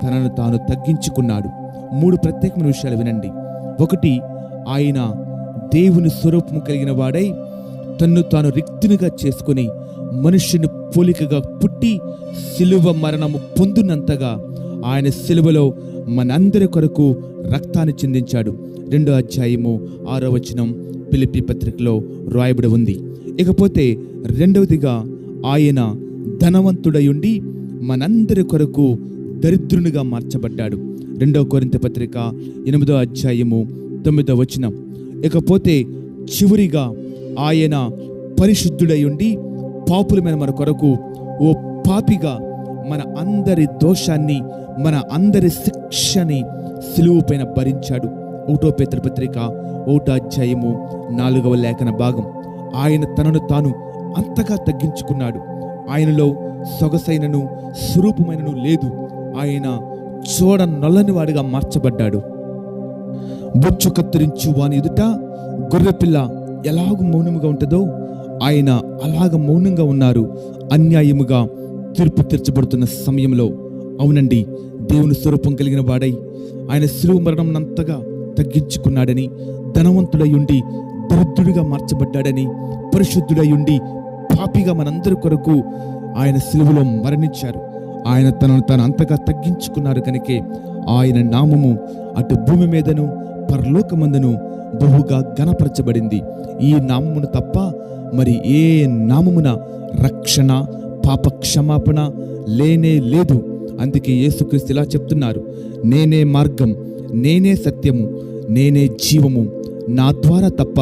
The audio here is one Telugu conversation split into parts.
తనను తాను తగ్గించుకున్నాడు. 3 ప్రత్యేకమైన విషయాలు వినండి. 1, ఆయన దేవుని స్వరూపము కలిగిన వాడై తన్ను తాను రిక్తునిగా చేసుకుని మనుష్యుని పోలికగా పుట్టి సిలువ మరణము పొందునంతగా ఆయన సిలువలో మనందరి కొరకు రక్తాన్ని చిందించాడు. 2వ అధ్యాయము 6వ వచనం ఫిలిప్పీ పత్రికలో రాయబడి ఉంది. ఇకపోతే 2వదిగా ఆయన ధనవంతుడై ఉండి మనందరి కొరకు దరిద్రునిగా మార్చబడ్డాడు. 2వ కొరింథీ పత్రిక 8వ అధ్యాయము 9వ వచనం. ఇకపోతే చివరిగా ఆయన పరిశుద్ధుడై ఉండి పాపులమైన మన కొరకు ఓ పాపిగా మన అందరి దోషాన్ని, మన అందరి శిక్షని సిలువ పైన భరించాడు. 1వ పేతురు పత్రిక 1వ అధ్యాయము 4వ లేఖన భాగం. ఆయన తనను తాను అంతగా తగ్గించుకున్నాడు. ఆయనలో సొగసైనను స్వరూపమైనను లేదు. ఆయన చూడ నల్లని వాడిగా మార్చబడ్డాడు. బొచ్చు కత్తిరించు వాని ఎదుట గొర్రెపిల్ల ఎలాగ మౌనముగా ఉంటుందో ఆయన అలాగ మౌనంగా ఉన్నారు. అన్యాయముగా తీర్పు తీర్చబడుతున్న సమయంలో. అవునండి, దేవుని స్వరూపం కలిగిన వాడై ఆయన శిలువ మరణం అంతగా తగ్గించుకున్నాడని, ధనవంతుడై ఉండి దరిద్రుడిగా మార్చబడ్డాడని, పరిశుద్ధుడై ఉండి పాపిగా మనందరి కొరకు ఆయన శిలువలో మరణించారు. ఆయన తనను తాను అంతగా తగ్గించుకున్నారు కనుకే ఆయన నామము అటు భూమి మీదను పరలోకమందును బహుగా ఘనపరచబడింది. ఈ నామమును తప్ప మరి ఏ నామమున రక్షణ, పాప క్షమాపణ లేనే లేదు. అందుకే యేసుక్రీస్తు ఇలా చెప్తున్నారు, నేనే మార్గం, నేనే సత్యము, నేనే జీవము, నా ద్వారా తప్ప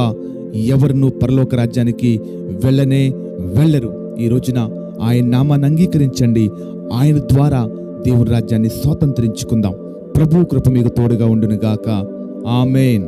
ఎవరునూ పరలోక రాజ్యానికి వెళ్ళనే వెళ్ళరు. ఈ రోజున ఆయన నామాన్ని అంగీకరించండి. ఆయన ద్వారా దేవుని రాజ్యాన్ని స్వాతంత్రించుకుందాం. ప్రభు కృప మీకు తోడుగా ఉండును గాక. ఆమేన్.